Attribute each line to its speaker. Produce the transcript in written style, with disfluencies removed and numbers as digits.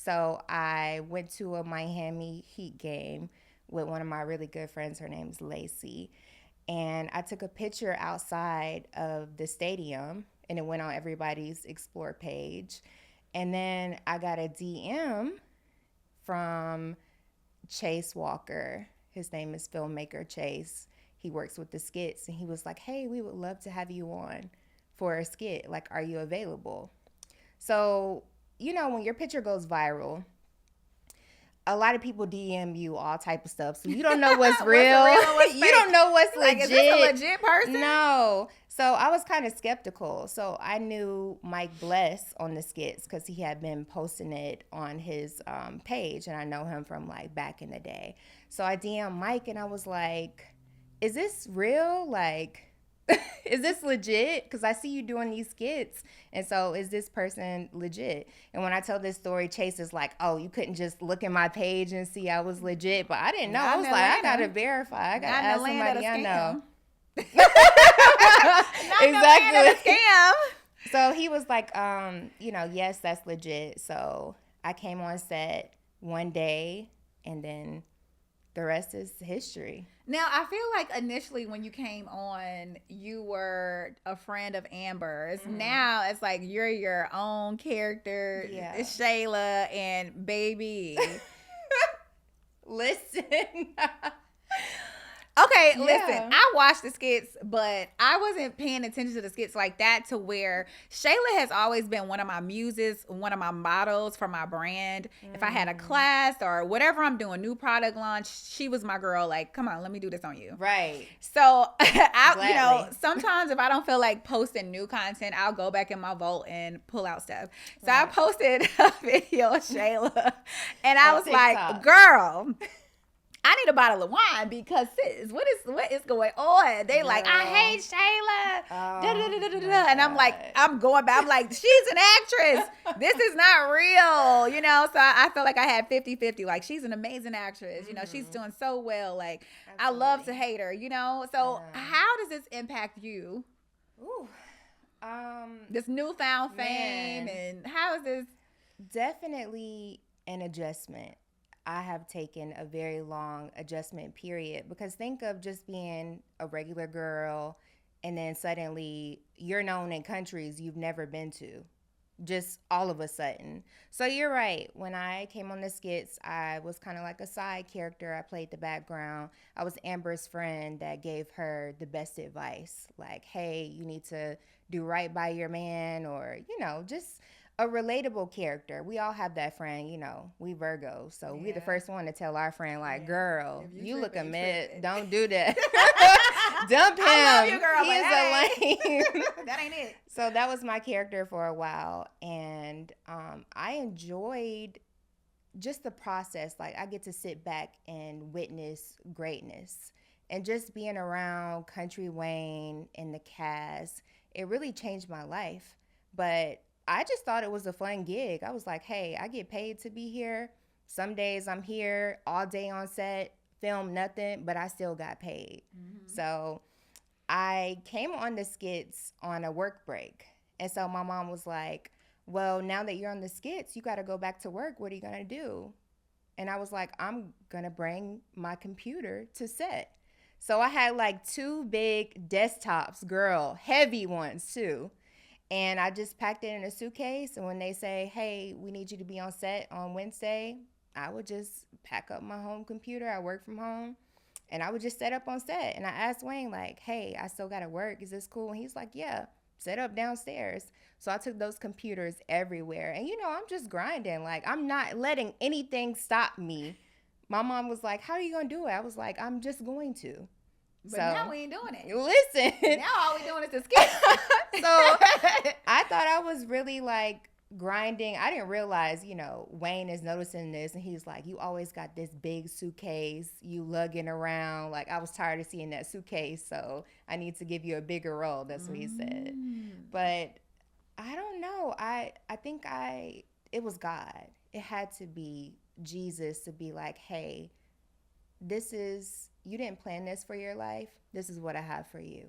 Speaker 1: So I went to a Miami Heat game with one of my really good friends. Her name's Lacey. And I took a picture outside of the stadium and it went on everybody's Explore page. And then I got a DM from Chase Walker. His name is Filmmaker Chase. He works with the Skits. And he was like, hey, we would love to have you on for a skit. Like, are you available? So, you know, when your picture goes viral, a lot of people DM you all type of stuff, so you don't know what's real.
Speaker 2: What's
Speaker 1: you don't know what's legit.
Speaker 2: Is this a legit person?
Speaker 1: No. So I was kind of skeptical. So I knew Mike Bless on the Skits because he had been posting it on his page, and I know him from like back in the day. So I DM Mike, and I was like, "Is this real? Like, is this legit? Because I see you doing these skits. And so is this person legit?" And when I tell this story, Chase is like, "Oh, you couldn't just look at my page and see I was legit." But I didn't know. I was like, I got to verify. I got to ask somebody I know. Exactly.
Speaker 2: Scam.
Speaker 1: So he was like, yes, that's legit. So I came on set one day, and then the rest is history.
Speaker 2: Now, I feel like initially when you came on, you were a friend of Amber's. Mm-hmm. Now it's like you're your own character. Yeah. It's Shayla and baby.
Speaker 1: Listen.
Speaker 2: Okay, listen, I watched the skits, but I wasn't paying attention to the skits like that, to where Shayla has always been one of my muses, one of my models for my brand. If I had a class or whatever I'm doing, new product launch, she was my girl. Like, come on, let me do this on you.
Speaker 1: Right.
Speaker 2: So, sometimes if I don't feel like posting new content, I'll go back in my vault and pull out stuff. So I posted a video of Shayla, and I was TikTok. Like, girl, I need a bottle of wine because sis, what is going on? They like, I hate Shayla. And I'm like, I'm going back. I'm like, she's an actress. This is not real, So I felt like I had 50-50. Like, she's an amazing actress. She's doing so well. Like, absolutely. I love to hate her, So how does this impact you?
Speaker 1: Ooh.
Speaker 2: This newfound fame, and how is this?
Speaker 1: Definitely an adjustment. I have taken a very long adjustment period, because think of just being a regular girl and then suddenly you're known in countries you've never been to, just all of a sudden. So you're right. When I came on the Skits, I was kind of like a side character. I played the background. I was Amber's friend that gave her the best advice. Like, hey, you need to do right by your man, or, just a relatable character. We all have that friend, we Virgos. So we the first one to tell our friend, like, girl, you look a mess. Don't do that. Dump him.
Speaker 2: I love you, girl,
Speaker 1: he is a lame.
Speaker 2: That ain't it.
Speaker 1: So that was my character for a while. And I enjoyed just the process. Like, I get to sit back and witness greatness. And just being around Country Wayne and the cast, it really changed my life. But I just thought it was a fun gig. I was like, hey, I get paid to be here. Some days I'm here all day on set, film nothing, but I still got paid. Mm-hmm. So I came on the Skits on a work break. And so my mom was like, well, now that you're on the Skits, you got to go back to work. What are you going to do? And I was like, I'm going to bring my computer to set. So I had like 2 big desktops, girl, heavy ones too. And I just packed it in a suitcase. And when they say, hey, we need you to be on set on Wednesday, I would just pack up my home computer. I work from home. And I would just set up on set. And I asked Wayne, like, hey, I still got to work. Is this cool? And he's like, yeah, set up downstairs. So I took those computers everywhere. And, I'm just grinding. Like, I'm not letting anything stop me. My mom was like, how are you going to do it? I was like, I'm just going to.
Speaker 2: But now we ain't doing it.
Speaker 1: Listen.
Speaker 2: Now all we doing is the skit.
Speaker 1: So I thought I was really like grinding. I didn't realize, Wayne is noticing this, and he's like, you always got this big suitcase you lugging around. Like, I was tired of seeing that suitcase, so I need to give you a bigger role. That's what he said. But I don't know. I think it was God. It had to be Jesus to be like, hey, you didn't plan this for your life. This is what I have for you.